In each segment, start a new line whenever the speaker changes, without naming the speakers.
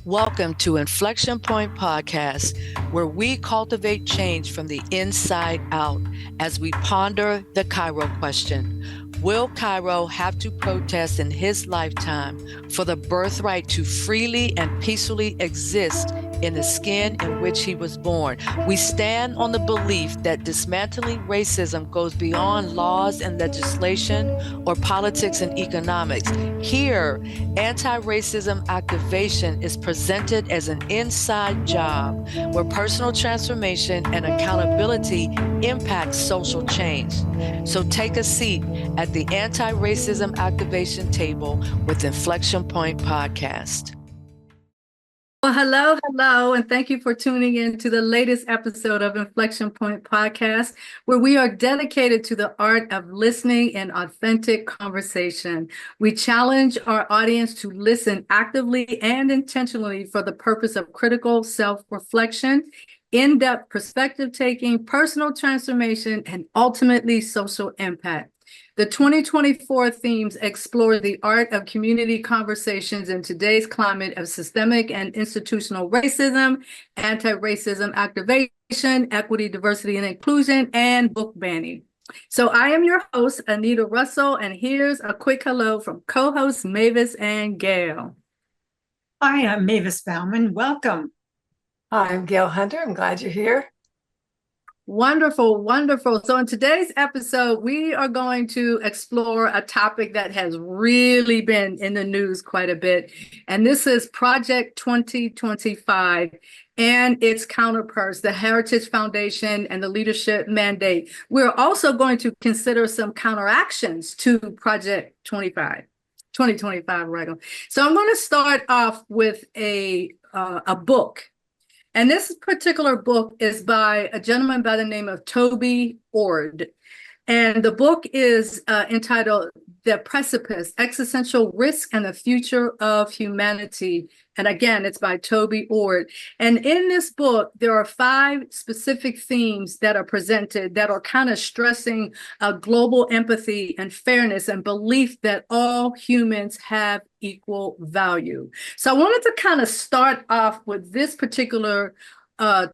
Welcome to Inflection Point Podcast, where we cultivate change from the inside out as we ponder the Cairo question. Will Cairo have to protest in his lifetime for the birthright to freely and peacefully exist in the skin in which he was born? We stand on the belief that dismantling racism goes beyond laws and legislation or politics and economics. Here, anti-racism activation is presented as an inside job where personal transformation and accountability impact social change. So take a seat at the anti-racism activation table with Inflection Point Podcast.
Well, hello, and thank you for tuning in to the latest episode of Inflection Point Podcast, where we are dedicated to the art of listening and authentic conversation. We challenge our audience to listen actively and intentionally for the purpose of critical self-reflection, in-depth perspective taking, personal transformation, and ultimately social impact. The 2024 themes explore the art of community conversations in today's climate of systemic and institutional racism, anti-racism activation, equity, diversity, and inclusion, and book banning. So I am your host, Anita Russell, and here's a quick hello from co-hosts Mavis and Gail.
Hi, I'm Mavis Bauman. Welcome.
Hi, I'm Gail Hunter. I'm glad you're here.
Wonderful, wonderful. So in today's episode, we are going to explore a topic that has really been in the news quite a bit. And this is Project 2025 and its counterparts, the Heritage Foundation and the Leadership Mandate. We're also going to consider some counteractions to Project 2025, right? So I'm going to start off with a book. And this particular book is by a gentleman by the name of Toby Ord. And the book is entitled The Precipice, Existential Risk and the Future of Humanity. And again, it's by Toby Ord. And in this book, there are 5 specific themes that are presented that are kind of stressing global empathy and fairness and belief that all humans have equal value. So I wanted to kind of start off with this particular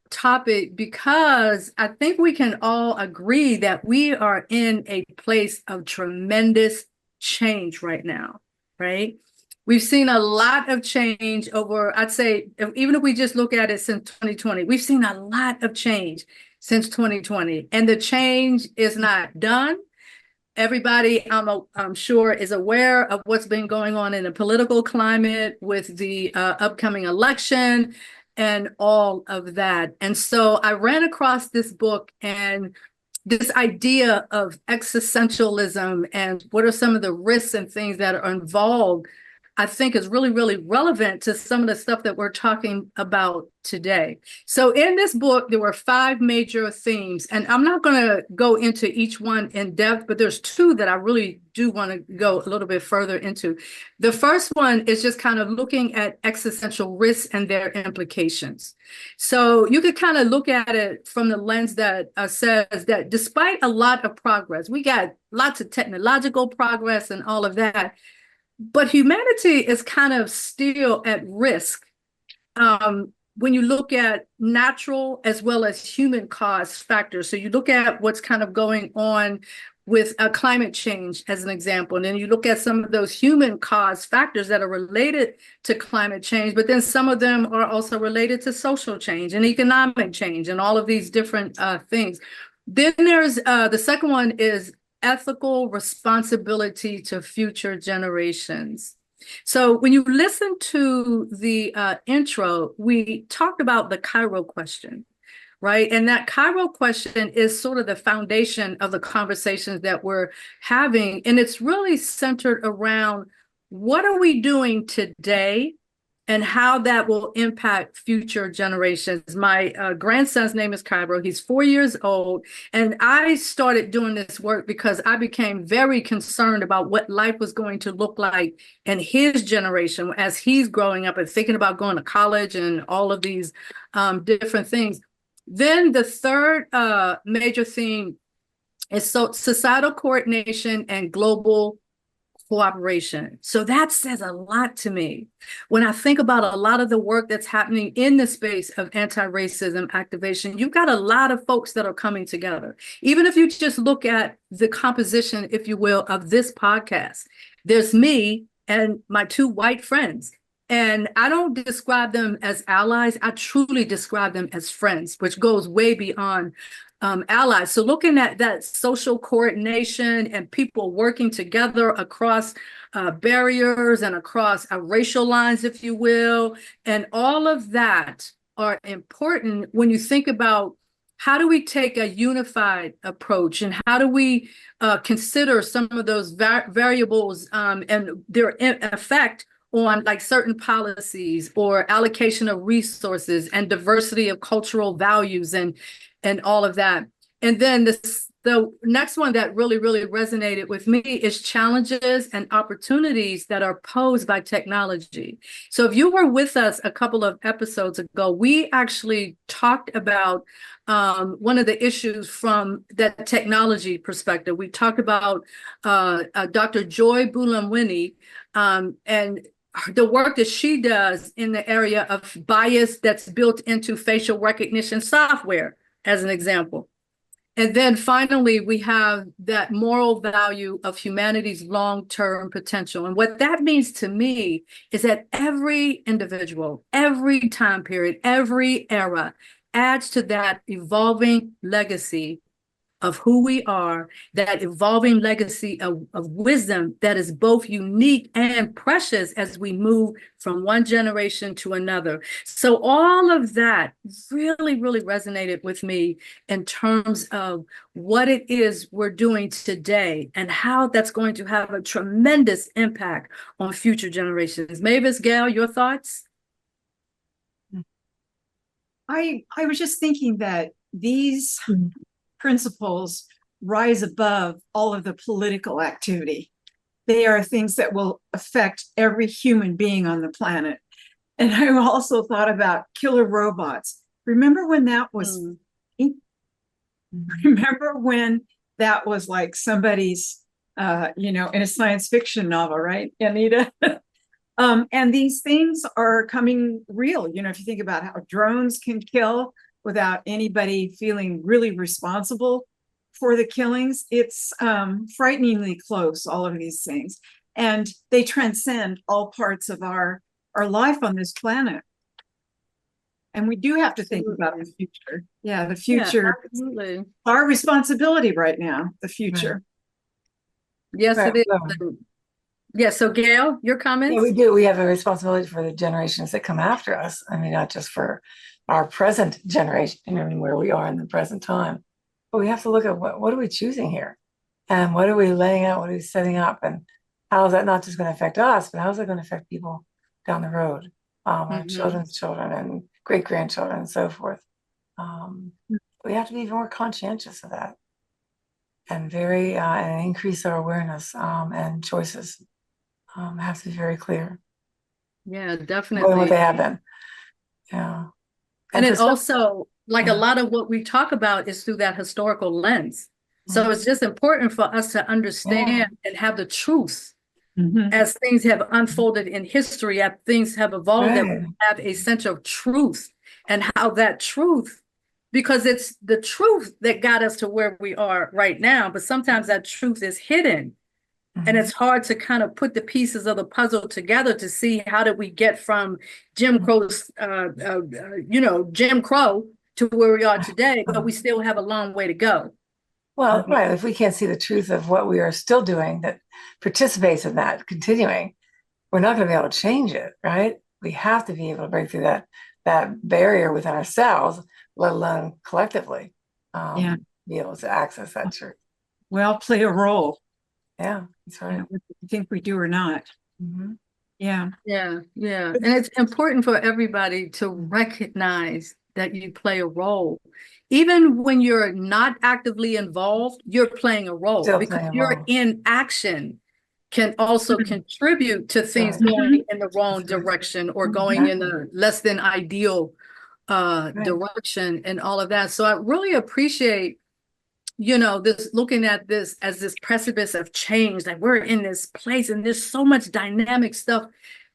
topic because I think we can all agree that we are in a place of tremendous change right now, right? We've seen a lot of change over, I'd say, even if we just look at it since 2020, we've seen a lot of change since 2020, and the change is not done. Everybody, I'm sure, is aware of what's been going on in the political climate with the upcoming election and all of that. And so I ran across this book and this idea of existentialism and what are some of the risks and things that are involved, I think is really, really relevant to some of the stuff that we're talking about today. So in this book, there were 5 major themes, and I'm not going to go into each one in depth, but there's 2 that I really do want to go a little bit further into. The first one is just kind of looking at existential risks and their implications. So you could kind of look at it from the lens that says that despite a lot of progress, we got lots of technological progress and all of that, but humanity is kind of still at risk when you look at natural as well as human cause factors. So you look at what's kind of going on with climate change as an example, and then you look at some of those human cause factors that are related to climate change, but then some of them are also related to social change and economic change and all of these different things. Then there's the second one is ethical responsibility to future generations. So when you listen to the intro, we talked about the Cairo question, right? And that Cairo question is sort of the foundation of the conversations that we're having. And it's really centered around what are we doing today and how that will impact future generations. My grandson's name is Cairo. He's 4 years old. And I started doing this work because I became very concerned about what life was going to look like in his generation as he's growing up and thinking about going to college and all of these different things. Then the third major theme is societal coordination and global cooperation. So that says a lot to me. When I think about a lot of the work that's happening in the space of anti-racism activation, you've got a lot of folks that are coming together. Even if you just look at the composition, if you will, of this podcast, there's me and my two white friends. And I don't describe them as allies. I truly describe them as friends, which goes way beyond allies. So looking at that social coordination and people working together across barriers and across racial lines, if you will, and all of that are important when you think about how do we take a unified approach and how do we consider some of those variables and their effect on like certain policies or allocation of resources and diversity of cultural values and all of that. And then the next one that really resonated with me is challenges and opportunities that are posed by technology. So if you were with us a couple of episodes ago, we actually talked about one of the issues from that technology perspective. We talked about Dr. Joy Buolamwini and the work that she does in the area of bias that's built into facial recognition software, as an example. And then finally, we have that moral value of humanity's long-term potential. And what that means to me is that every individual, every time period, every era adds to that evolving legacy of who we are, that evolving legacy of wisdom that is both unique and precious as we move from one generation to another. So all of that really resonated with me in terms of what it is we're doing today and how that's going to have a tremendous impact on future generations. Mavis, Gail, your thoughts?
I was just thinking that these principles rise above all of the political activity. They are things that will affect every human being on the planet. And I also thought about killer robots. Remember when that was remember when that was like somebody's in a science fiction novel, right, Anita? And these things are coming real. If you think about how drones can kill without anybody feeling really responsible for the killings, it's frighteningly close, all of these things. And they transcend all parts of our life on this planet. And we do have to think about the future. Yeah, the future.
Yeah, absolutely.
Our responsibility right now, the future.
Right. Yes, it is. Yeah, so Gail, your comments?
Yeah, we do. We have a responsibility for the generations that come after us. I mean, not just for our present generation and where we are in the present time, but we have to look at what are we choosing here, and what are we laying out, what are we setting up, and how is that not just going to affect us, but how is it going to affect people down the road, our children's children and great grandchildren and so forth. We have to be more conscientious of that, and and increase our awareness and choices. Have to be very clear.
Yeah, definitely.
What they have been. Yeah.
And it also, like a lot of what we talk about is through that historical lens. So it's just important for us to understand and have the truth as things have unfolded in history, as things have evolved, that we have a sense of truth and how that truth, because it's the truth that got us to where we are right now, but sometimes that truth is hidden. And it's hard to kind of put the pieces of the puzzle together to see how did we get from Jim Crow's, Jim Crow to where we are today, but we still have a long way to go.
Well, right. If we can't see the truth of what we are still doing that participates in that continuing, we're not going to be able to change it, right? We have to be able to break through that barrier within ourselves, let alone collectively, be able to access that truth.
Well, play a role.
Yeah, that's right.
Whether you think we do or not. Yeah.
And it's important for everybody to recognize that you play a role. Even when you're not actively involved, you're playing a role, because your inaction can also contribute to things going in the wrong direction or going in a less than ideal direction and all of that. So I really appreciate this looking at this as this precipice of change, like we're in this place and there's so much dynamic stuff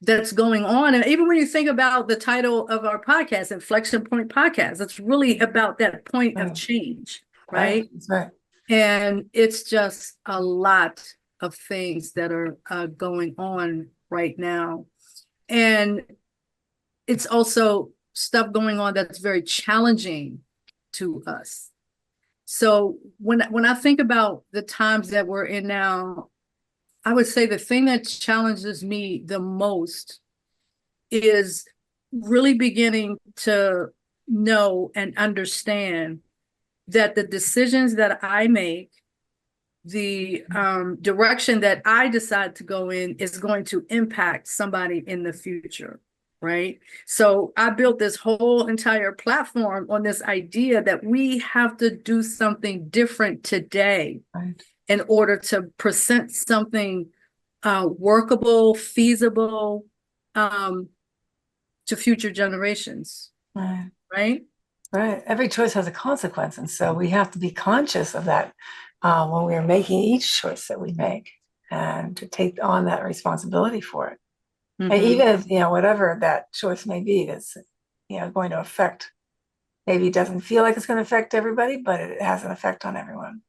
that's going on. And even when you think about the title of our podcast, Inflection Point Podcast, it's really about that point of change, right?
That's right.
And it's just a lot of things that are going on right now. And it's also stuff going on that's very challenging to us. So when I think about the times that we're in now, I would say the thing that challenges me the most is really beginning to know and understand that the decisions that I make, the direction that I decide to go in is going to impact somebody in the future, right? So I built this whole entire platform on this idea that we have to do something different today in order to present something workable, feasible to future generations, right?
Right. Every choice has a consequence. And so we have to be conscious of that when we are making each choice that we make, and to take on that responsibility for it. And even if, whatever that choice may be, that's, going to affect, maybe it doesn't feel like it's going to affect everybody, but it has an effect on everyone.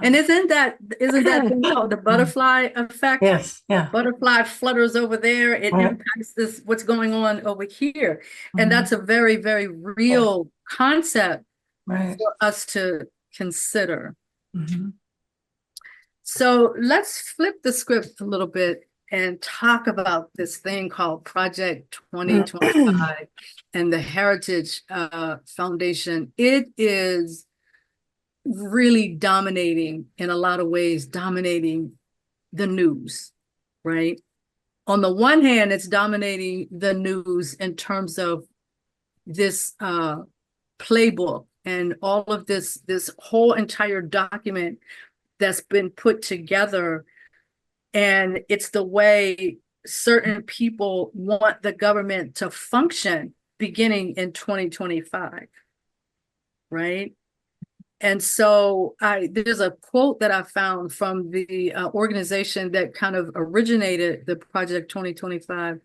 And isn't that the butterfly effect?
Yes. Yeah.
Butterfly flutters over there. It impacts what's going on over here. And that's a very, very real concept for us to consider. So let's flip the script a little bit and talk about this thing called Project 2025 and the Heritage Foundation. It is really dominating, in a lot of ways, dominating the news, right? On the one hand, it's dominating the news in terms of this playbook and all of this whole entire document that's been put together. And it's the way certain people want the government to function beginning in 2025, right? And so there's a quote that I found from the organization that kind of originated the Project 2025.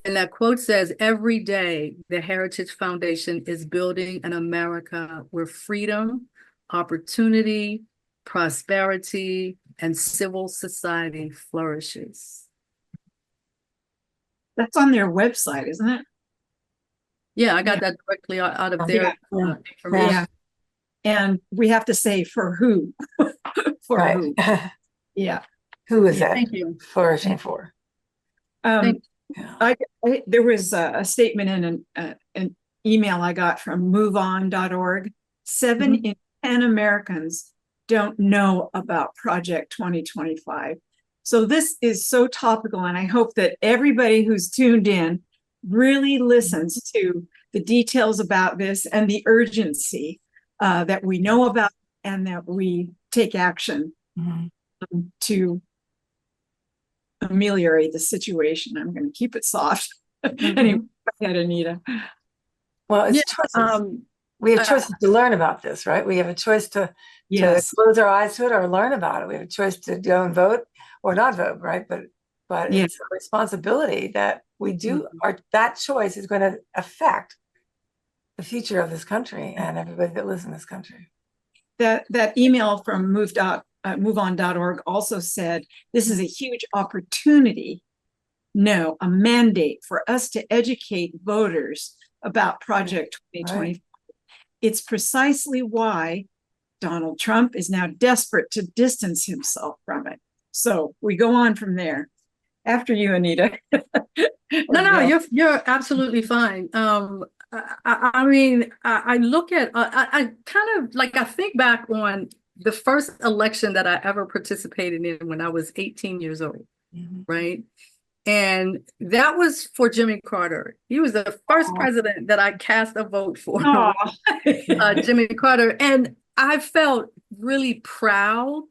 And that quote says, "Every day, the Heritage Foundation is building an America where freedom, opportunity, prosperity, and civil society flourishes."
That's on their website, isn't it?
Yeah, I got that directly out of their information.
Yeah. And we have to say for who? For who? Yeah.
Who is that?
Thank you.
Flourishing for?
There was a statement in an email I got from moveon.org. 7 in 10 Americans don't know about Project 2025. So this is so topical, and I hope that everybody who's tuned in really listens to the details about this and the urgency that we know about, and that we take action to ameliorate the situation. I'm going to keep it soft. Anyway, go ahead, Anita.
Well, it's choices. We have choices to learn about this, right? We have a choice to close our eyes to it or learn about it. We have a choice to go and vote or not vote, right? But it's a responsibility that we do. That choice is going to affect the future of this country and everybody that lives in this country.
That email from moveon.org also said, this is a huge opportunity, a mandate for us to educate voters about Project 2025. Right. It's precisely why Donald Trump is now desperate to distance himself from it. So we go on from there. After you, Anita.
No, you're absolutely fine. I mean, I look at, I kind of like, I think back on the first election that I ever participated in when I was 18 years old, right? And that was for Jimmy Carter. He was the first president that I cast a vote for, Jimmy Carter. And I felt really proud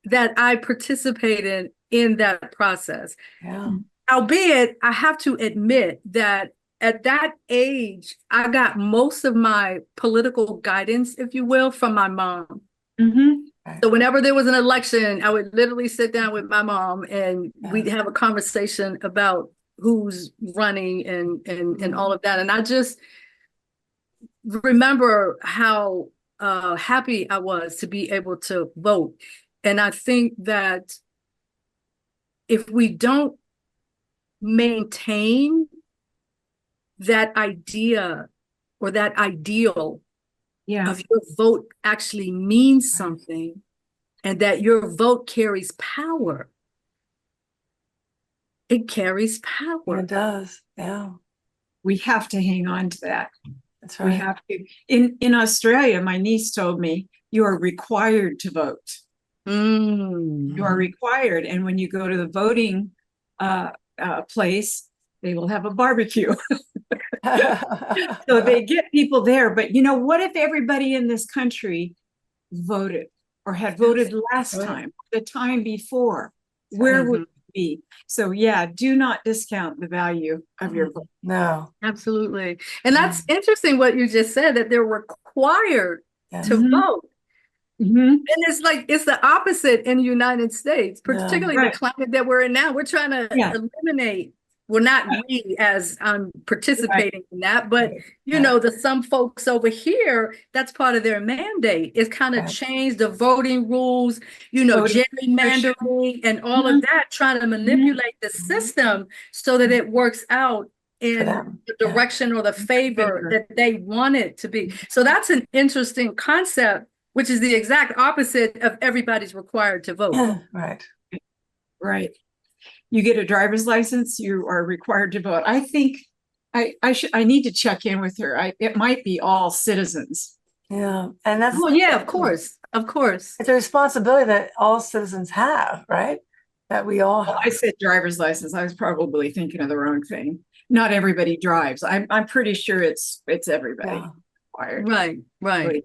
that I participated in that process. Yeah. Albeit, I have to admit that at that age, I got most of my political guidance, if you will, from my mom. So whenever there was an election, I would literally sit down with my mom and we'd have a conversation about who's running and all of that. And I just remember how happy I was to be able to vote. And I think that if we don't maintain that idea or that ideal of your vote actually means something and that your vote carries power, it carries power.
It does. Yeah.
We have to hang on to that.
That's
We
right.
have to. In Australia, my niece told me, you are required to vote. You are required. And when you go to the voting place, they will have a barbecue. So they get people there. But what if everybody in this country voted or had voted last time, the time before? Where would it be? So yeah, do not discount the value of your vote.
No.
Absolutely. And that's interesting what you just said, that they're required to vote. And it's the opposite in the United States, particularly the climate that we're in now. We're trying to eliminate, well, not we as I'm participating in that, but some folks over here, that's part of their mandate, is kind of change the voting rules, gerrymandering and all of that, trying to manipulate the system so that it works out in the direction or the favor that they want it to be. So that's an interesting concept, which is the exact opposite of everybody's required to vote.
Right. You get a driver's license, you are required to vote. I think I need to check in with her. It might be all citizens.
Yeah. And that's
of course.
It's a responsibility that all citizens have, right? That we all have.
I said driver's license. I was probably thinking of the wrong thing. Not everybody drives. I'm pretty sure it's everybody required.
Right.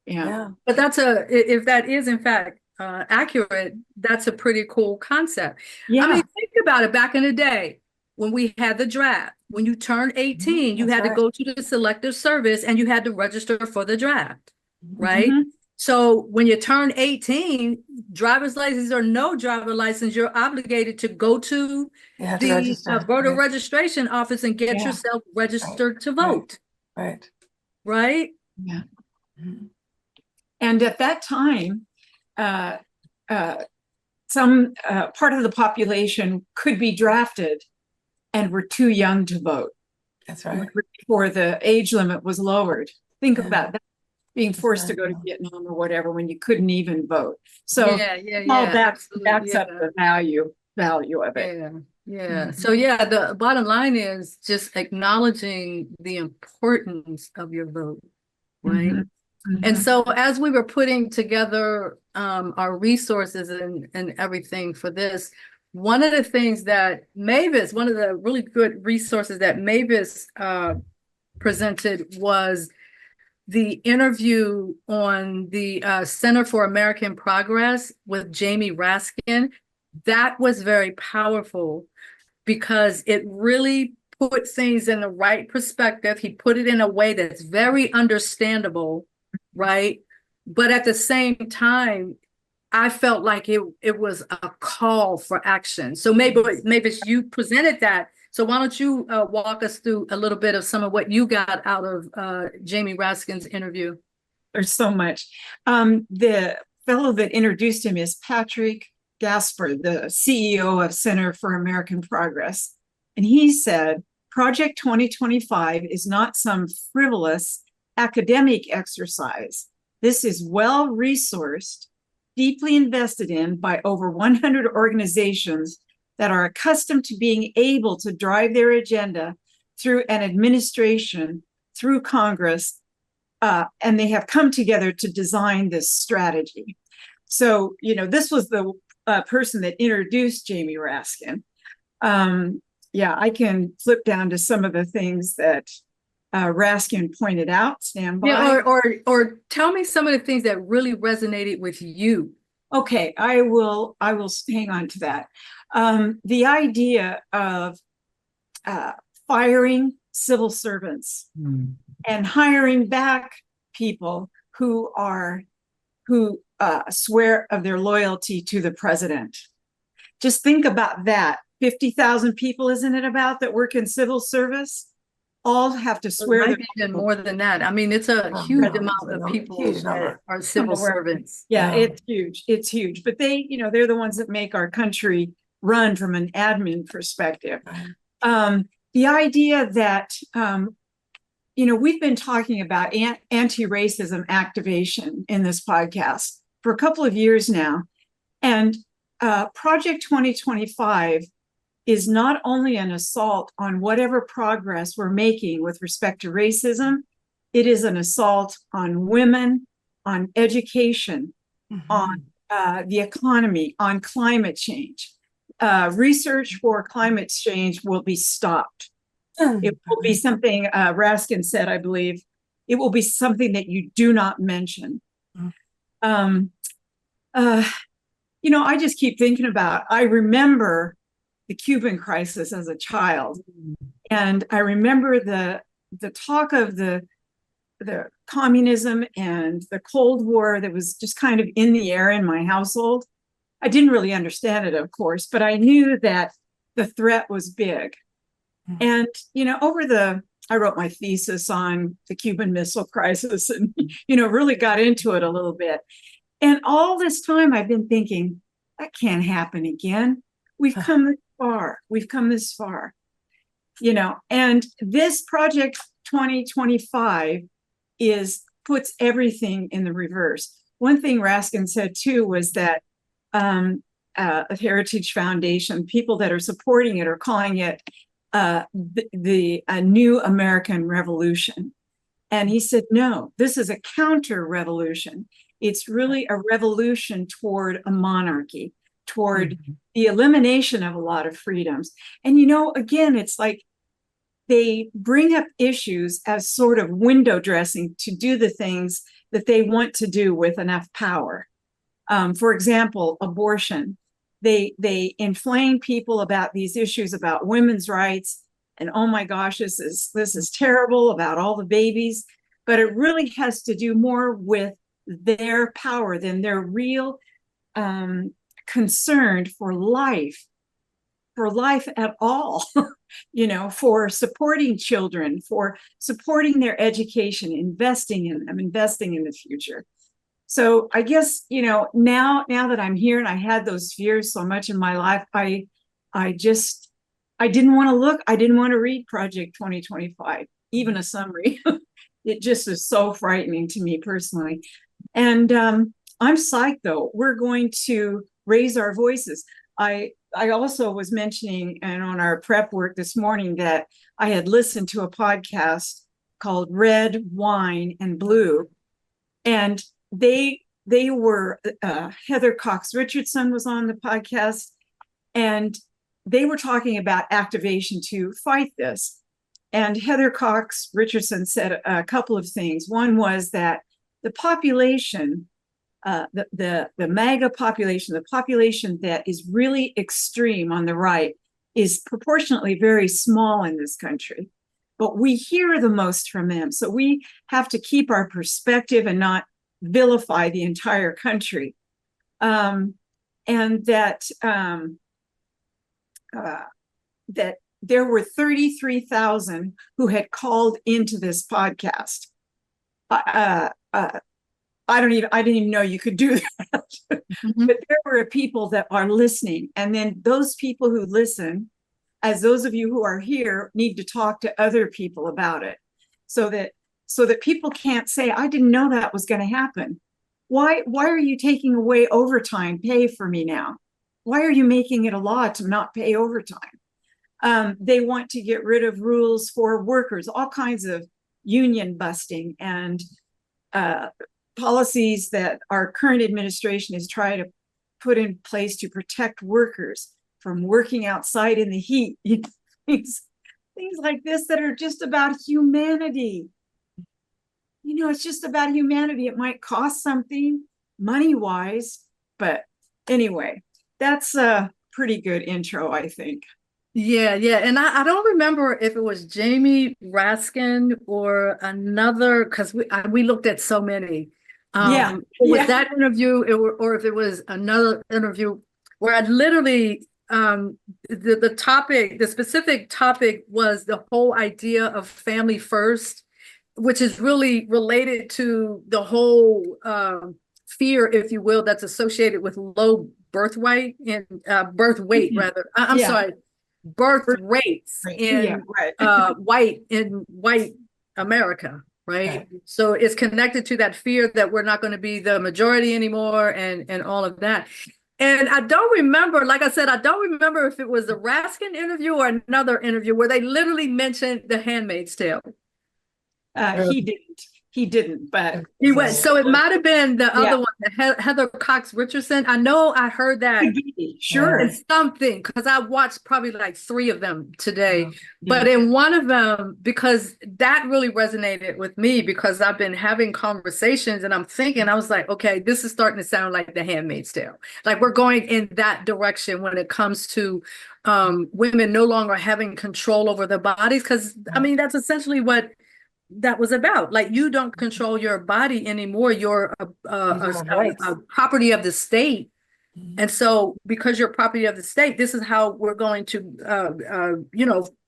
Yeah.
But if that is in fact accurate, that's a pretty cool concept.
Yeah.
I mean, think about it. Back in the day when we had the draft, when you turned 18, you had to go to the selective service and you had to register for the draft, right? So when you turn 18, driver's license or no driver license, you're obligated to go to the voter registration office and get yourself registered to vote. Right?
Yeah. And at that time, some part of the population could be drafted and were too young to vote.
That's right.
Before the age limit was lowered. Think about that, being forced to go to Vietnam or whatever when you couldn't even vote. So all that backs up the value of it.
So the bottom line is just acknowledging the importance of your vote, right? And so as we were putting together our resources and everything for this, one of the things that Mavis, one of the really good resources that Mavis presented was the interview on the Center for American Progress with Jamie Raskin. That was very powerful because it really put things in the right perspective. He put it in a way that's very understandable, right? But at the same time, I felt like it was a call for action. So maybe you presented that. So why don't you walk us through a little bit of some of what you got out of Jamie Raskin's interview?
There's so much. The fellow that introduced him is Patrick Gasper, the CEO of Center for American Progress. And he said, Project 2025 is not some frivolous academic exercise. This is well-resourced, deeply invested in by over 100 organizations that are accustomed to being able to drive their agenda through an administration, through Congress, and they have come together to design this strategy. So, this was the person that introduced Jamie Raskin. I can flip down to some of the things that Raskin pointed out. Stand by.
Yeah, or tell me some of the things that really resonated with you.
Okay, I will hang on to that. The idea of firing civil servants and hiring back people who swear of their loyalty to the president. Just think about that. 50,000 people, isn't it about, that work in civil service? All have to swear.
It might be even more than that. I mean, it's a huge amount of people that are civil servants.
Yeah, it's huge. It's huge. But they, they're the ones that make our country run from an admin perspective. The idea that, we've been talking about anti-racism activation in this podcast for a couple of years now. And Project 2025 is not only an assault on whatever progress we're making with respect to racism, it is an assault on women, on education, on the economy, on climate change. Research for climate change will be stopped. It will be something Raskin said, I believe. It will be something that you do not mention. I just keep thinking about, I remember the Cuban crisis as a child. And I remember the talk of the communism and the Cold War that was just kind of in the air in my household. I didn't really understand it, of course, but I knew that the threat was big. And, I wrote my thesis on the Cuban Missile Crisis and, really got into it a little bit. And all this time I've been thinking, that can't happen again. We've come this far. We've come this far, and this Project 2025 puts everything in the reverse. One thing Raskin said too was that Heritage Foundation, people that are supporting it are calling it the new American Revolution. And he said, no, this is a counter-revolution. It's really a revolution toward a monarchy, toward the elimination of a lot of freedoms. And, again, it's like they bring up issues as sort of window dressing to do the things that they want to do with enough power. For example, abortion. They inflame people about these issues about women's rights. And oh my gosh, this is terrible about all the babies. But it really has to do more with their power than their real concern for life at all, for supporting children, for supporting their education, investing in them, investing in the future. So I guess, now that I'm here and I had those fears so much in my life, I didn't want to look, I didn't want to read Project 2025, even a summary. It just is so frightening to me personally. And I'm psyched though. We're going to raise our voices. I also was mentioning, and on our prep work this morning, that I had listened to a podcast called Red, Wine, and Blue. And they were, Heather Cox Richardson was on the podcast, and they were talking about activation to fight this. And Heather Cox Richardson said a couple of things. One was that the population, the MAGA population, the population that is really extreme on the right, is proportionately very small in this country. But we hear the most from them. So we have to keep our perspective and not vilify the entire country. And that there were 33,000 who had called into this podcast. I didn't even know you could do that. But there were people that are listening. And then those people who listen, as those of you who are here, need to talk to other people about it so that people can't say, I didn't know that was going to happen. Why are you taking away overtime pay for me now? Why are you making it a law to not pay overtime? They want to get rid of rules for workers, all kinds of union busting and policies that our current administration is trying to put in place to protect workers from working outside in the heat. Things like this that are just about humanity. It's just about humanity. It might cost something money-wise, but anyway, that's a pretty good intro, I think.
Yeah, yeah. And I don't remember if it was Jamie Raskin or another, because we looked at so many.
Yeah,
With
yeah.
that interview, or if it was another interview where I literally the topic, the specific topic was the whole idea of family first, which is really related to the whole fear, if you will, that's associated with low birth weight and birth weight
Mhm.
rather. I'm
Yeah.
sorry, birth
Birth
rates
rate. Yeah,
in
right.
white America, right?
Right.
So it's connected to that fear that we're not going to be the majority anymore and all of that. And I don't remember, like I said, I don't remember if it was the Raskin interview or another interview where they literally mentioned The Handmaid's Tale.
He didn't. He didn't, but
He went, so it might have been the
Yeah.
other one, Heather Cox Richardson. I know I heard that
sure.
it's something because I watched probably like 3 of them today.
Yeah.
But in one of them, because that really resonated with me because I've been having conversations and I'm thinking, I was like, okay, this is starting to sound like The Handmaid's Tale. Like we're going in that direction when it comes to women no longer having control over their bodies. Because I mean, that's essentially what that was about. Like you don't control your body anymore. You're a property of the state. And so because you're property of the state, this is how we're going to,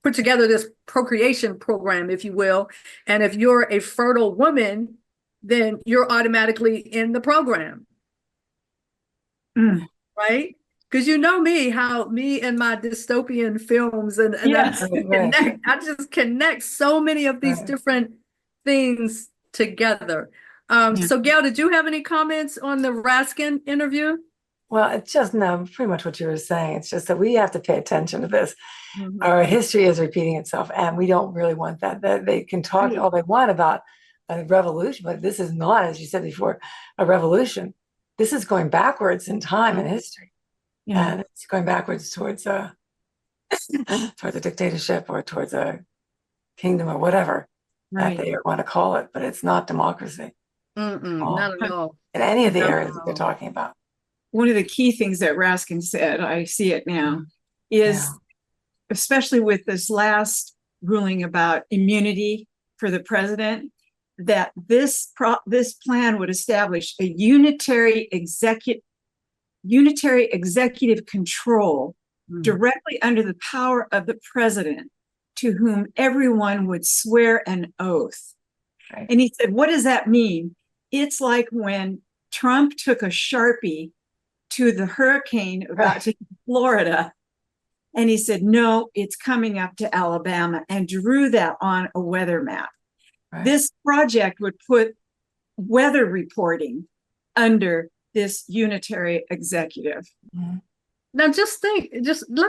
put together this procreation program, if you will. And if you're a fertile woman, then you're automatically in the program. Right? Because you know me, how me and my dystopian films and
Yes.
I just connect so many of these different things together. So Gail, did you have any comments on the Raskin interview?
Well, it's just pretty much what you were saying. It's just that we have to pay attention to this. Our history is repeating itself, and we don't really want that. They can talk all they want about a revolution, but this is not, as you said before, a revolution. This is going backwards in time and history. And it's going backwards towards a dictatorship or towards a kingdom or whatever that they want to call it, but it's not democracy.
Not at all.
In any of the areas that they're talking about.
One of the key things that Raskin said, I see it now, is especially with this last ruling about immunity for the president, that this plan would establish a unitary executive control directly under the power of the president, to whom everyone would swear an oath.
Right.
And he said, what does that mean? It's like when Trump took a Sharpie to the hurricane about to Florida, and he said, no, it's coming up to Alabama, and drew that on a weather map. Right. This project would put weather reporting under this unitary executive.
Now just let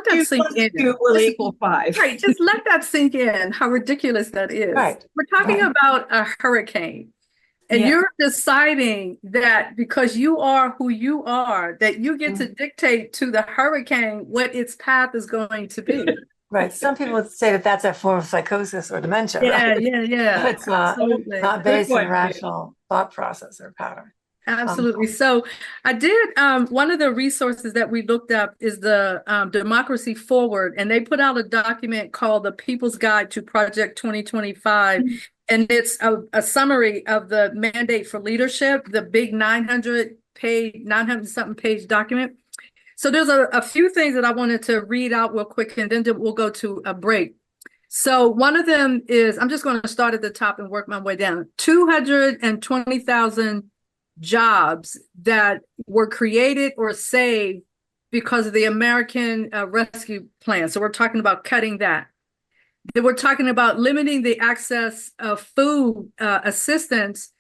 that sink in. Right, just let that sink in, how ridiculous that is.
Right.
We're talking about a hurricane. And you're deciding that because you are who you are, that you get to dictate to the hurricane what its path is going to be.
Right. Some people would say that that's a form of psychosis or dementia.
Yeah,
right?
yeah.
It's not based on rational thought process or pattern.
Absolutely. So I did, one of the resources that we looked up is the Democracy Forward, and they put out a document called The People's Guide to Project 2025. And it's a summary of the mandate for leadership, the big 900 something page document. So there's a few things that I wanted to read out real quick, and then we'll go to a break. So one of them is, I'm just going to start at the top and work my way down. 220,000 jobs that were created or saved because of the American Rescue Plan. So we're talking about cutting that. They were talking about limiting the access of food assistance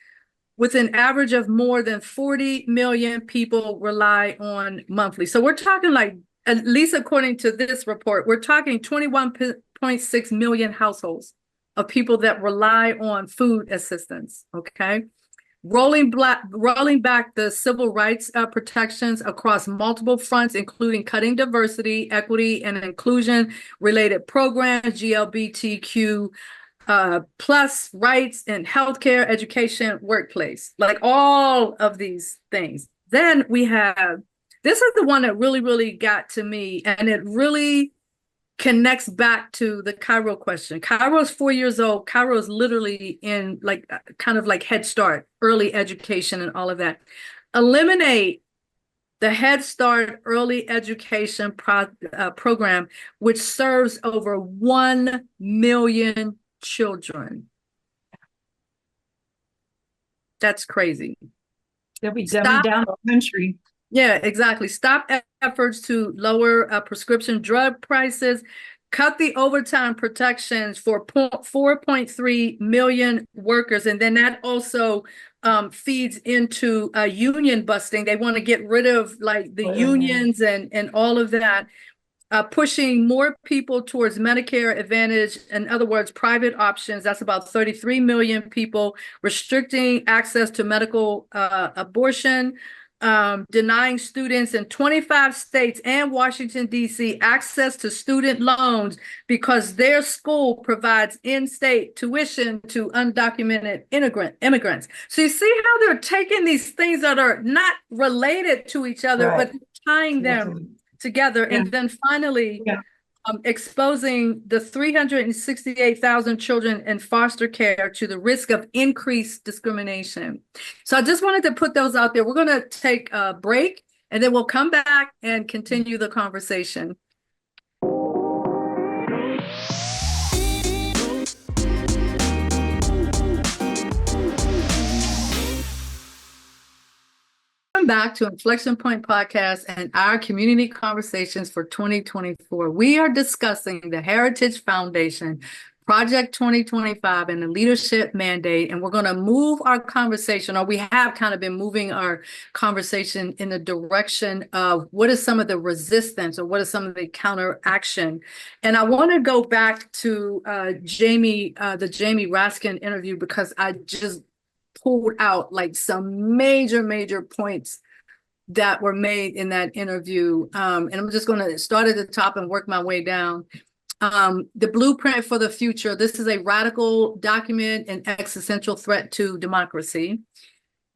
with an average of more than 40 million people rely on monthly. So we're talking like, at least according to this report, we're talking 21.6 million households of people that rely on food assistance, okay? Rolling back the civil rights protections across multiple fronts, including cutting diversity, equity, and inclusion related programs, GLBTQ plus rights in healthcare, education, workplace, like all of these things. Then we have, this is the one that really, really got to me, and it really connects back to the Cairo question. Cairo's 4 years old. Cairo's literally in like kind of like Head Start, early education and all of that. Eliminate the Head Start early education program, which serves over 1 million children. That's crazy.
They'll be dumbing down the country.
Yeah, exactly. Stop efforts to lower prescription drug prices, cut the overtime protections for 4.3 million workers. And then that also feeds into union busting. They want to get rid of like the unions and all of that. Pushing more people towards Medicare Advantage, in other words, private options. That's about 33 million people. Restricting access to medical abortion, denying students in 25 states and Washington, D.C. access to student loans because their school provides in-state tuition to undocumented immigrants. So you see how they're taking these things that are not related to each other, but tying them together. And then finally, exposing the 368,000 children in foster care to the risk of increased discrimination. So I just wanted to put those out there. We're going to take a break and then we'll come back and continue the conversation. Back to Inflection Point Podcast and our community conversations for 2024. We are discussing the Heritage Foundation, Project 2025, and the leadership mandate. And we're going to move our conversation, or we have kind of been moving our conversation in the direction of what is some of the resistance or what is some of the counteraction. And I want to go back to the Jamie Raskin interview because I just pulled out like some major points that were made in that interview. And I'm just going to start at the top and work my way down. The blueprint for the future. This is a radical document and existential threat to democracy.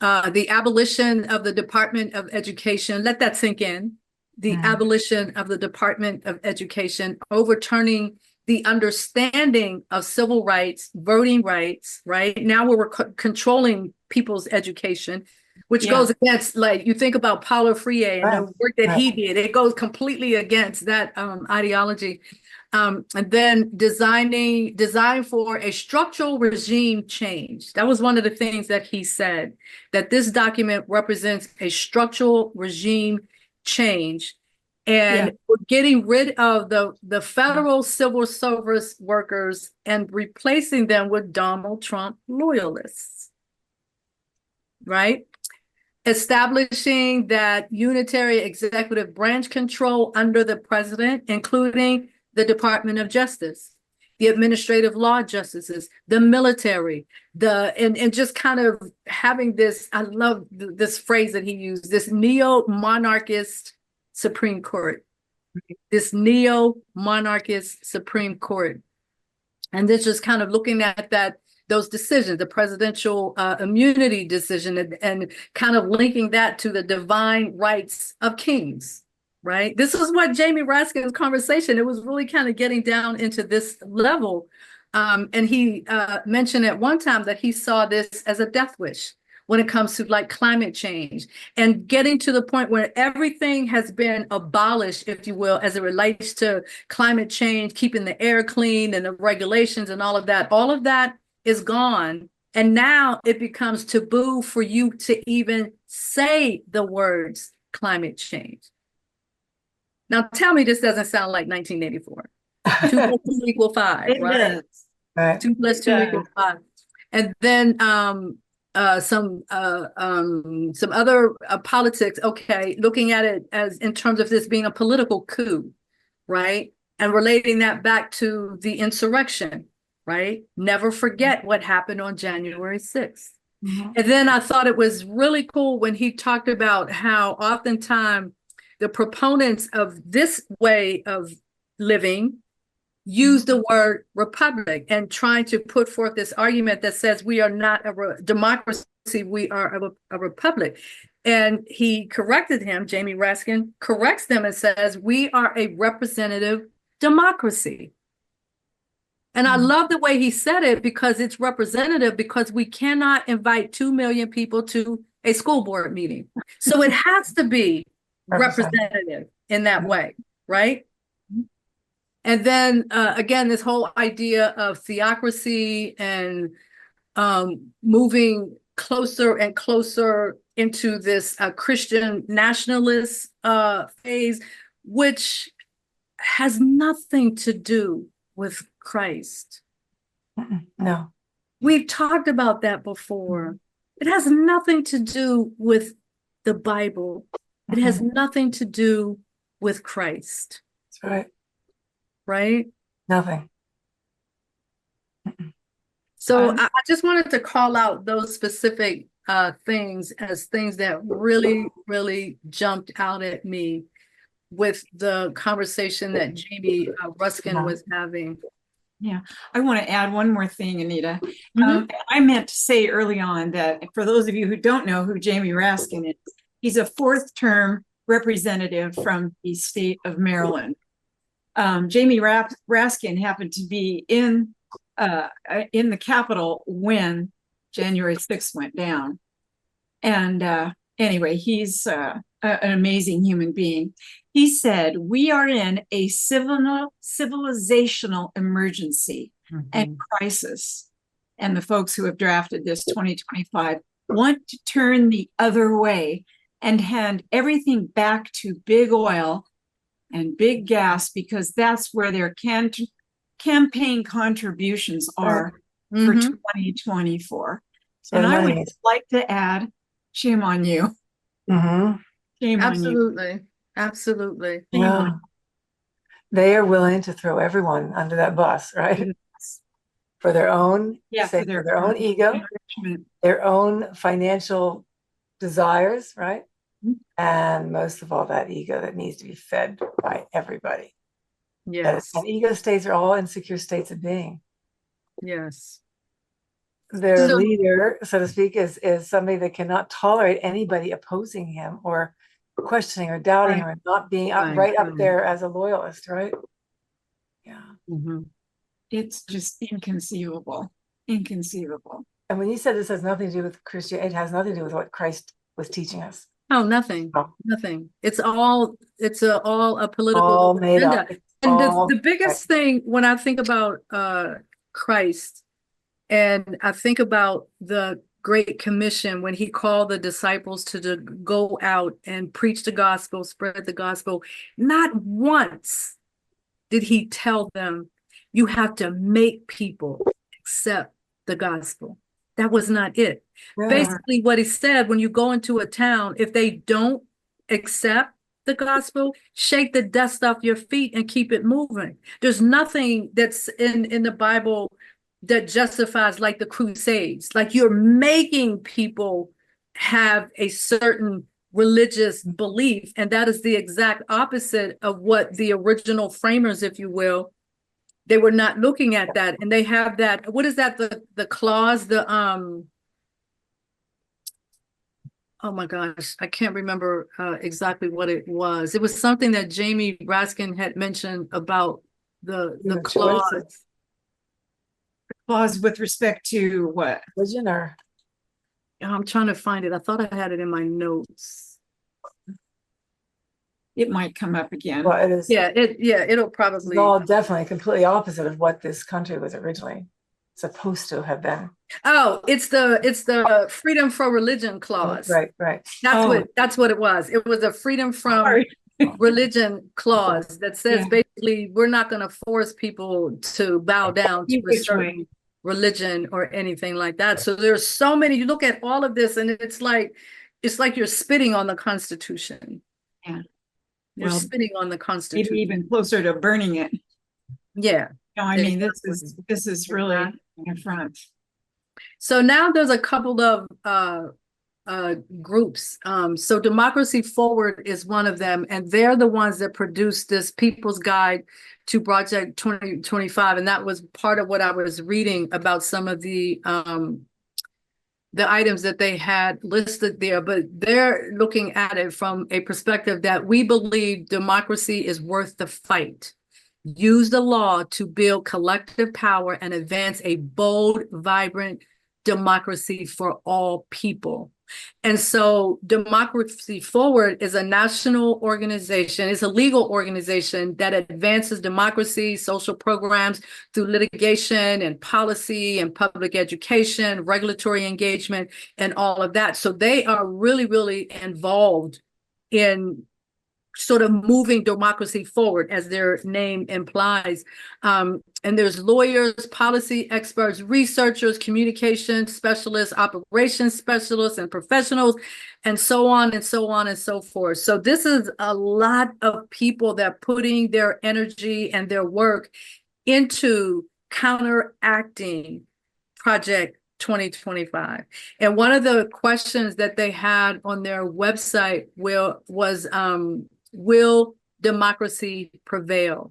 The abolition of the Department of Education. Let that sink in. The abolition of the Department of Education, overturning the understanding of civil rights, voting rights, right? Now we're controlling people's education, which goes against, like, you think about Paulo Freire and the work that he did. It goes completely against that ideology. And then design for a structural regime change. That was one of the things that he said, that this document represents a structural regime change. And we're getting rid of the federal civil service workers and replacing them with Donald Trump loyalists, right? Establishing that unitary executive branch control under the president, including the Department of Justice, the administrative law justices, the military, and just kind of having this, I love this phrase that he used, this neo-monarchist Supreme Court, this neo-monarchist Supreme Court. And this just kind of looking at those decisions, the presidential immunity decision, and kind of linking that to the divine rights of kings, right? This is what Jamie Raskin's conversation, it was really kind of getting down into this level. And he mentioned at one time that he saw this as a death wish when it comes to like climate change and getting to the point where everything has been abolished, if you will, as it relates to climate change, keeping the air clean and the regulations and all of that is gone. And now it becomes taboo for you to even say the words climate change. Now tell me this doesn't sound like 1984. 2 plus 2 equal 5, right?
Right.
2 plus 2 equals 5. And then some other politics, okay, looking at it as in terms of this being a political coup, right? And relating that back to the insurrection, right? Never forget what happened on January 6th. And then I thought it was really cool when he talked about how oftentimes the proponents of this way of living use the word republic and trying to put forth this argument that says we are not a democracy, we are a republic. And he corrected him, Jamie Raskin corrects them and says we are a representative democracy. And I love the way he said it because it's representative, because we cannot invite 2 million people to a school board meeting. So it has to be representative in that way, right? And then again, this whole idea of theocracy and moving closer and closer into this Christian nationalist phase, which has nothing to do with Christ.
No.
We've talked about that before. It has nothing to do with the Bible. It has nothing to do with Christ.
That's right.
Right?
Nothing.
So I just wanted to call out those specific things as things that really, really jumped out at me with the conversation that Jamie Ruskin was having.
Yeah, I want to add one more thing, Anita. I meant to say early on that for those of you who don't know who Jamie Raskin is, he's a fourth term representative from the state of Maryland. Jamie Raskin happened to be in the Capitol when January 6th went down. And anyway, he's an amazing human being. He said, "We are in a civilizational emergency and crisis. And the folks who have drafted this 2025 want to turn the other way and hand everything back to big oil and big gas, because that's where their campaign contributions are for 2024. And I would like to add, shame on you. Shame
Absolutely.
on you.
Absolutely.
Yeah. They are willing to throw everyone under that bus, right? For their own sake, for their own ego, their own financial desires, right? And most of all, that ego that needs to be fed by everybody.
Yes.
And ego states are all insecure states of being.
Yes.
Their leader, so to speak, is somebody that cannot tolerate anybody opposing him or questioning or doubting him, or not being up there as a loyalist, right? Yeah.
It's just inconceivable. Inconceivable.
And when you said this has nothing to do with Christianity, it has nothing to do with what Christ was teaching us.
Oh, nothing. Nothing. It's all a political
all made
agenda.
up.
And the biggest thing when I think about Christ, and I think about the Great Commission, when he called the disciples to go out and preach the gospel, spread the gospel, not once did he tell them, you have to make people accept the gospel. That was not it. Yeah. Basically, what he said, when you go into a town, if they don't accept the gospel, shake the dust off your feet and keep it moving. There's nothing that's in the Bible that justifies like the Crusades. Like, you're making people have a certain religious belief, and that is the exact opposite of what the original framers, if you will, they were not looking at that. And they have that, what is that, the clause, oh my gosh, I can't remember exactly what it was. It was something that Jamie Raskin had mentioned about the clause.
Clause with respect to what?
Religion, or?
I'm trying to find it. I thought I had it in my notes.
It might come up again.
Well, it is.
It'll probably.
It's all definitely completely opposite of what this country was originally supposed to have been.
Oh, it's the freedom for religion clause.
Right.
That's what it was. It was a freedom from religion clause that says basically we're not going to force people to bow down to a certain religion or anything like that. So there's so many. You look at all of this, and it's like you're spitting on the Constitution.
Yeah.
You're spitting on the Constitution.
Maybe even closer to burning it.
Yeah.
No, I mean, this is really an affront.
So now there's a couple of groups. So Democracy Forward is one of them, and they're the ones that produced this People's Guide to Project 2025. And that was part of what I was reading about some of the items that they had listed there, but they're looking at it from a perspective that we believe democracy is worth the fight. use the law to build collective power and advance a bold, vibrant democracy for all people. And so Democracy Forward is a national organization, it's a legal organization that advances democracy, social programs through litigation and policy and public education, regulatory engagement, and all of that. So they are really, really involved in sort of moving democracy forward, as their name implies. And there's lawyers, policy experts, researchers, communication specialists, operations specialists, and professionals, and so on and so on and so forth. So this is a lot of people that are putting their energy and their work into counteracting Project 2025. And one of the questions that they had on their website was, will democracy prevail?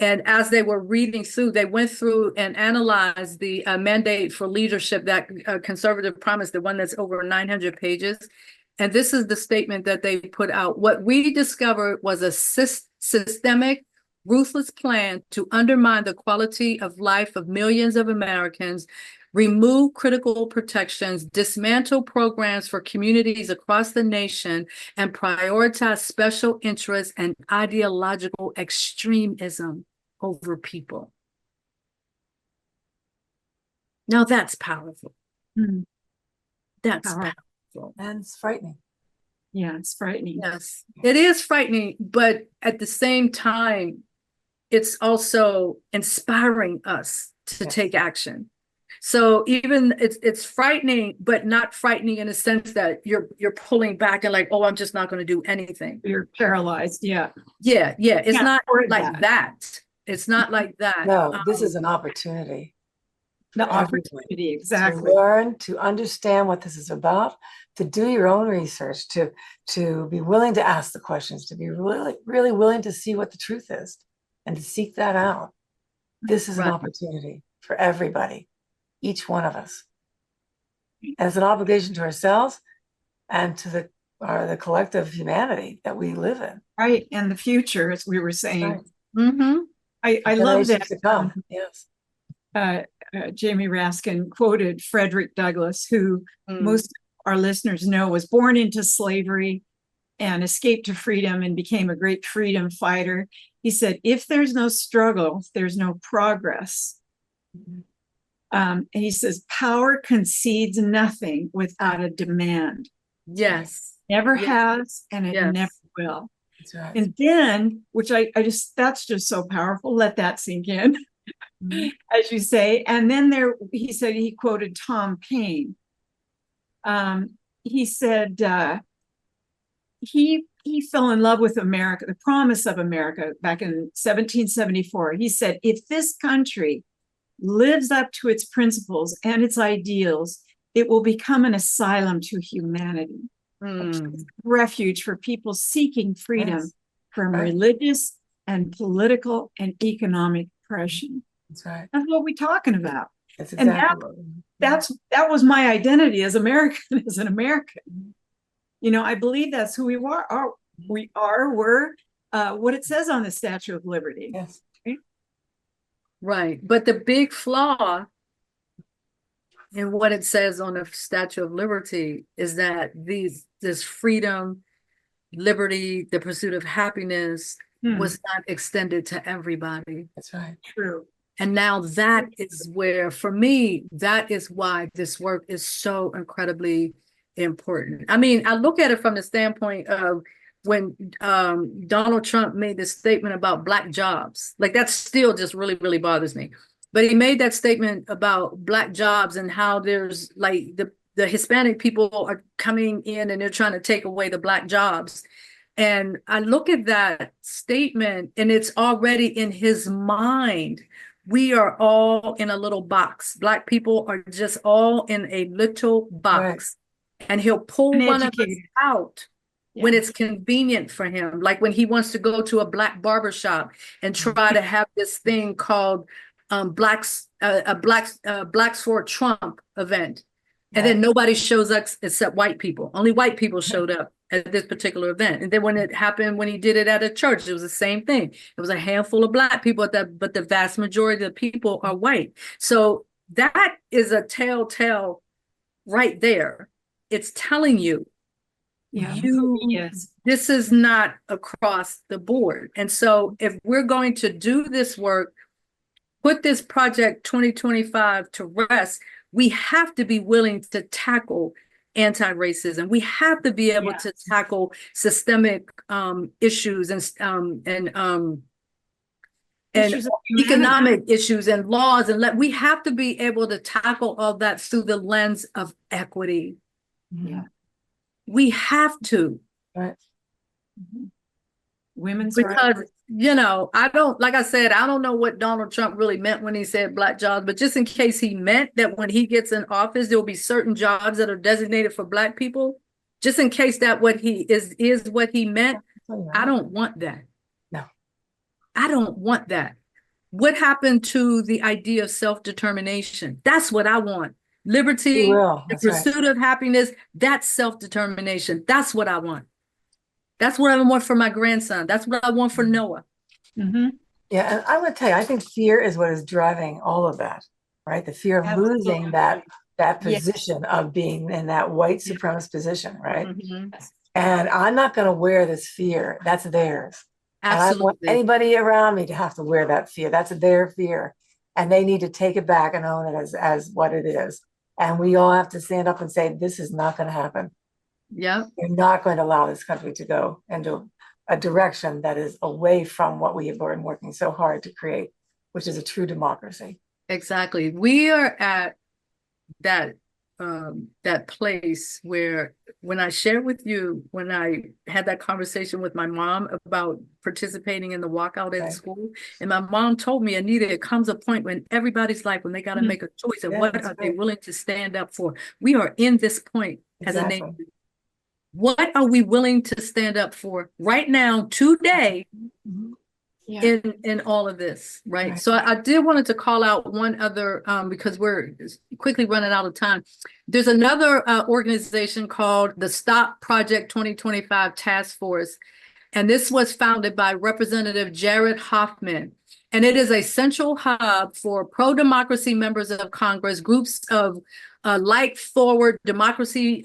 And as they were reading through, they went through and analyzed the mandate for leadership, that conservative promise, the one that's over 900 pages. And this is the statement that they put out. What we discovered was a systemic, ruthless plan to undermine the quality of life of millions of Americans, remove critical protections, dismantle programs for communities across the nation, and prioritize special interests and ideological extremism over people. Now that's powerful.
Mm.
That's
Powerful.
powerful.
And it's frightening.
Yeah, it's frightening.
Yes, it is frightening, but at the same time, it's also inspiring us to
Yes.
take action. So even it's frightening, but not frightening in a sense that you're pulling back and like, oh, I'm just not going to do anything.
You're paralyzed. Yeah.
Yeah. It's
Can't
not
afford
like that. It's not like that.
No, this is an opportunity.
The
for everyone
opportunity,
to
exactly.
learn, to understand what this is about, to do your own research, to be willing to ask the questions, to be really, really willing to see what the truth is and to seek that out. This is an
Right.
opportunity for everybody, each one of us. And it's an obligation to ourselves and to the collective humanity that we live in.
Right. And the future, as we were saying.
Right.
Mm-hmm.
I love
Generations
that.
to come. Yes.
Jamie Raskin quoted Frederick Douglass, who
Mm.
most of our listeners know was born into slavery and escaped to freedom and became a great freedom fighter. He said, if there's no struggle, there's no progress. And he says, power concedes nothing without a demand.
Yes.
Never
Yes.
has, and it
Yes.
never will.
That's right.
And then, which I just, that's just so powerful. Let that sink in,
Mhm.
as you say. And then he said, he quoted Tom Paine. He said, he fell in love with America, the promise of America back in 1774. He said, if this country lives up to its principles and its ideals, it will become an asylum to humanity.
Mm.
Refuge for people seeking freedom
Yes.
from
Right.
religious and political and economic oppression.
That's right.
That's what we're talking about.
That's
And
exactly what
that was my identity as American, as an American. You know, I believe that's who we are. We're what it says on the Statue of Liberty.
yes.
Right. But the big flaw in what it says on the Statue of Liberty is that this freedom, liberty, the pursuit of happiness was not extended to everybody.
That's right.
True.
And now that is where, for me, that is why this work is so incredibly important. I mean, I look at it from the standpoint of when Donald Trump made this statement about Black jobs. Like, that still just really, really bothers me. But he made that statement about Black jobs and how there's like the Hispanic people are coming in and they're trying to take away the Black jobs. And I look at that statement and it's already in his mind. We are all in a little box. Black people are just all in a little box. Right. And he'll pull one of us out when it's convenient for him. Like when he wants to go to a Black barbershop and try to have this thing called Blacks for Trump event. And then nobody shows up except white people. Only white people showed up at this particular event. And then when it happened, when he did it at a church, it was the same thing. It was a handful of black people at that, but the vast majority of the people are white. So that is a telltale right there. It's telling you,
Yes.
this is not across the board. And so if we're going to do this work, put this project 2025 to rest, we have to be willing to tackle anti-racism. We have to be able to tackle systemic issues and
Issues of
economic issues and laws, and we have to be able to tackle all that through the lens of equity.
Yeah.
We have to.
Right.
Women's
Because
rights.
I don't, like I said, I don't know what Donald Trump really meant when he said black jobs, but just in case he meant that when he gets in office, there will be certain jobs that are designated for black people, just in case that what he is what he meant. I don't want that.
No.
I don't want that. What happened to the idea of self-determination? That's what I want. Liberty, the pursuit of happiness, that's self-determination. That's what I want. That's what I want for my grandson. That's what I want for Noah.
Mm-hmm.
Yeah, and I would tell you, I think fear is what is driving all of that, right? The fear of losing that position of being in that white supremacist position, right?
Mm-hmm.
And I'm not going to wear this fear. That's theirs. And I don't want anybody around me to have to wear that fear. That's their fear. And they need to take it back and own it as what it is. And we all have to stand up and say, this is not going to happen.
Yeah.
We're not going to allow this country to go into a direction that is away from what we have been working so hard to create, which is a true democracy.
Exactly. We are at that place where, when I shared with you, when I had that conversation with my mom about participating in the walkout at school, and my mom told me, Anita, it comes a point when everybody's life, when they got to make a choice of what are they willing to stand up for. We are in this point as a nation. What are we willing to stand up for right now, today, in all of this, right? So I did wanted to call out one other, because we're quickly running out of time. There's another organization called the Stop Project 2025 Task Force, and this was founded by Representative Jared Hoffman. And it is a central hub for pro-democracy members of Congress, groups of like forward democracy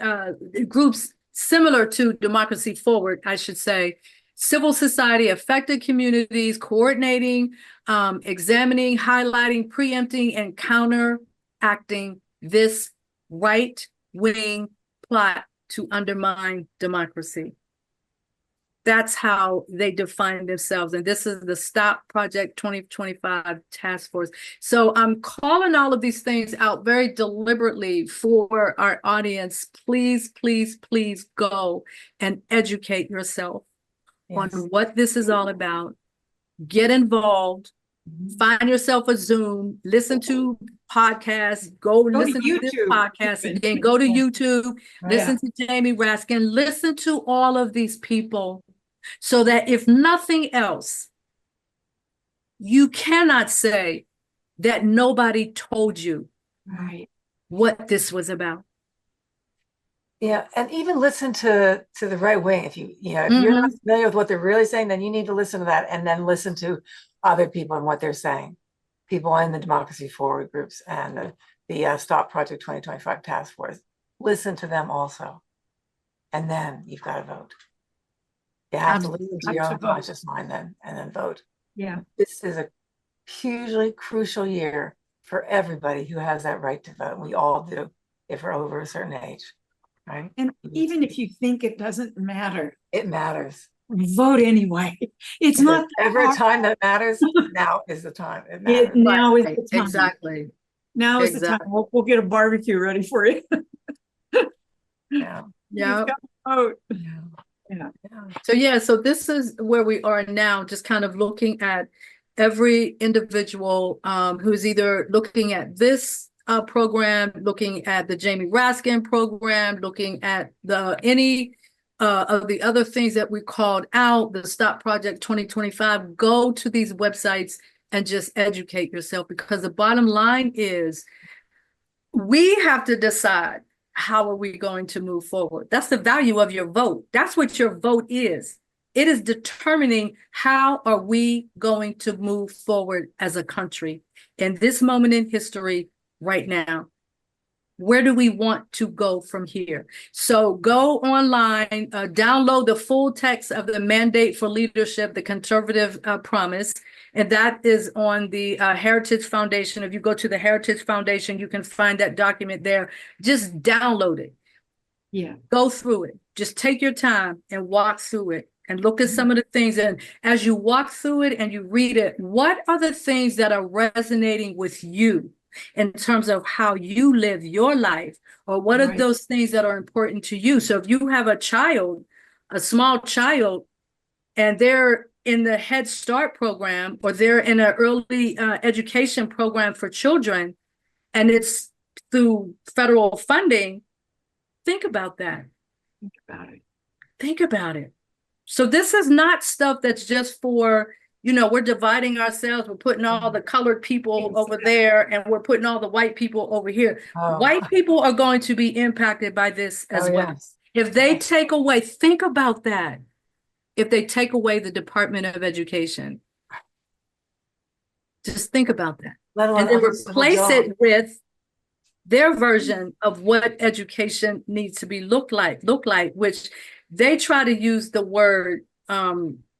groups, similar to Democracy Forward, I should say, civil society, affected communities, coordinating, examining, highlighting, preempting, and counteracting this right-wing plot to undermine democracy. That's how they define themselves. And this is the Stop Project 2025 Task Force. So I'm calling all of these things out very deliberately for our audience. Please, please, please go and educate yourself on what this is all about. Get involved. Find yourself a Zoom, listen to podcasts, go listen to this podcast again, go to YouTube, listen to Jamie Raskin, listen to all of these people, so that if nothing else, you cannot say that nobody told you what this was about.
Yeah, and even listen to the right wing. If if you're not familiar with what they're really saying, then you need to listen to that, and then listen to other people and what they're saying. People in the Democracy Forward groups and the Stop Project 2025 Task Force. Listen to them also, and then you've got to vote. You have to listen to your own conscious mind then, and then vote.
Yeah,
this is a hugely crucial year for everybody who has that right to vote. We all do, if we're over a certain age. Right.
And even if you think it doesn't matter,
it matters.
Vote anyway. It's not
ever a time that matters. Now is the time. It matters.
Now is the time.
Exactly.
Now is the time. We'll get a barbecue ready for you.
Yeah.
Yeah.
Vote.
Yeah. So this is where we are now, just kind of looking at every individual who's either looking at this program, looking at the Jamie Raskin program, looking at any of the other things that we called out, the Stop Project 2025. Go to these websites and just educate yourself, because the bottom line is we have to decide how are we going to move forward? That's the value of your vote. That's what your vote is. It is determining how are we going to move forward as a country in this moment in history right now. Where do we want to go from here? So go online, download the full text of the Mandate for Leadership, the Conservative Promise, and that is on the Heritage Foundation. If you go to the Heritage Foundation, you can find that document there. Just download it.
Yeah.
Go through it. Just take your time and walk through it and look at some of the things. And as you walk through it and you read it, what are the things that are resonating with you in terms of how you live your life? Or what are those things that are important to you? So if you have a child, a small child, and they're in the Head Start program, or they're in an early education program for children, and it's through federal funding, think about that.
Think about it.
Think about it. So this is not stuff that's just for, we're dividing ourselves. We're putting all the colored people over there, and we're putting all the white people over here.
Oh.
White people are going to be impacted by this as well.
Yes.
If they take away, think about that. If they take away the Department of Education, just think about that. And then replace it with their version of what education needs to be look like, which they try to use the word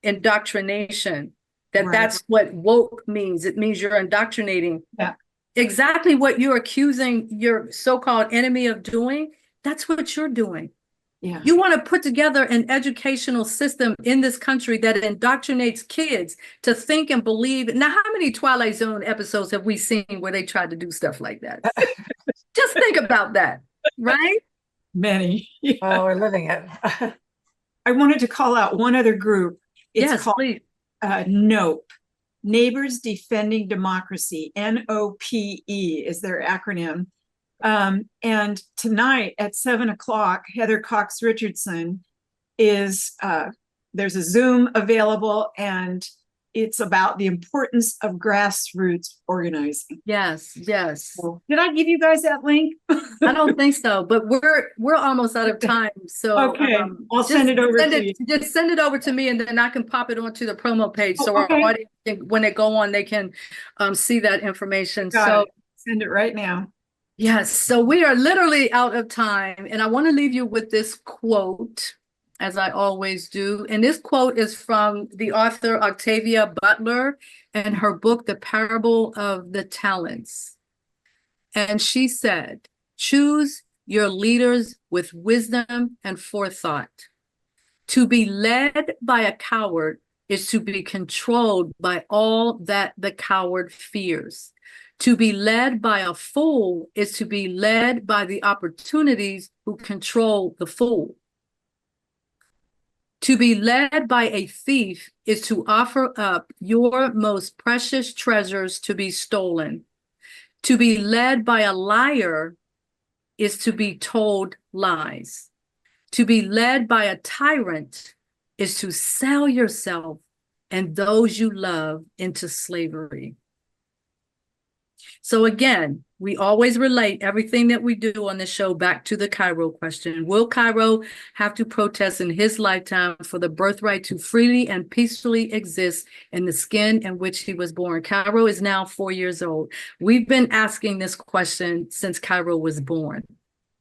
indoctrination, that's what woke means. It means you're indoctrinating.
Yeah.
Exactly what you're accusing your so-called enemy of doing, that's what you're doing.
Yeah.
You want to put together an educational system in this country that indoctrinates kids to think and believe. Now, how many Twilight Zone episodes have we seen where they tried to do stuff like that? Just think about that, right?
Many.
Oh, we're living it.
I wanted to call out one other group. It's called
please.
NOPE, Neighbors Defending Democracy. NOPE is their acronym. And tonight at 7:00, Heather Cox Richardson is, there's a Zoom available, and it's about the importance of grassroots organizing.
Yes.
Did I give you guys that link?
I don't think so, but we're almost out of time. So
okay, I'll send it over to you.
Just send it over to me, and then I can pop it onto the promo page. So our audience, when they go on, they can see that information.
Send it right now.
Yes, so we are literally out of time, and I want to leave you with this quote, as I always do. And this quote is from the author Octavia Butler and her book, The Parable of the Talents. And she said, "Choose your leaders with wisdom and forethought. To be led by a coward is to be controlled by all that the coward fears. To be led by a fool is to be led by the opportunities who control the fool. To be led by a thief is to offer up your most precious treasures to be stolen. To be led by a liar is to be told lies. To be led by a tyrant is to sell yourself and those you love into slavery." So again, we always relate everything that we do on the show back to the Cairo question. Will Cairo have to protest in his lifetime for the birthright to freely and peacefully exist in the skin in which he was born? Cairo is now 4 years old. We've been asking this question since Cairo was born,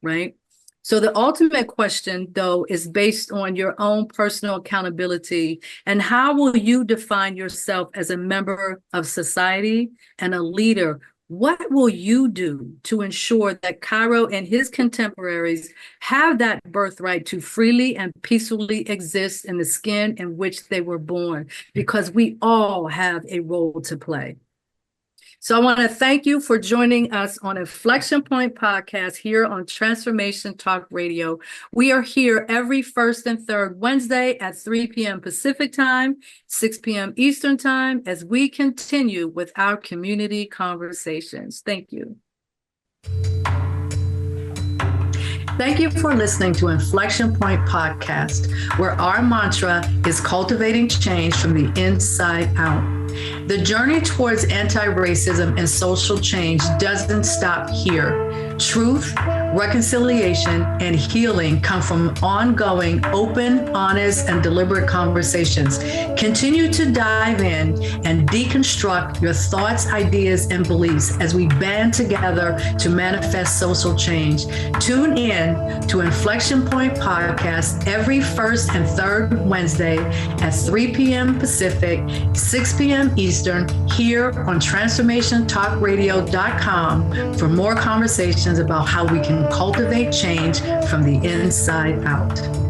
right? So the ultimate question, though, is based on your own personal accountability. And how will you define yourself as a member of society and a leader? What will you do to ensure that Cairo and his contemporaries have that birthright to freely and peacefully exist in the skin in which they were born? Because we all have a role to play. So I want to thank you for joining us on Inflection Point Podcast here on Transformation Talk Radio. We are here every first and third Wednesday at 3 p.m. Pacific Time, 6 p.m. Eastern Time, as we continue with our community conversations. Thank you. Thank you for listening to Inflection Point Podcast, where our mantra is cultivating change from the inside out. The journey towards anti-racism and social change doesn't stop here. Truth, reconciliation, and healing come from ongoing, open, honest, and deliberate conversations. Continue to dive in and deconstruct your thoughts, ideas, and beliefs as we band together to manifest social change. Tune in to Inflection Point Podcast every first and third Wednesday at 3 p.m. Pacific, 6 p.m. Eastern, here on TransformationTalkRadio.com for more conversations about how we can cultivate change from the inside out.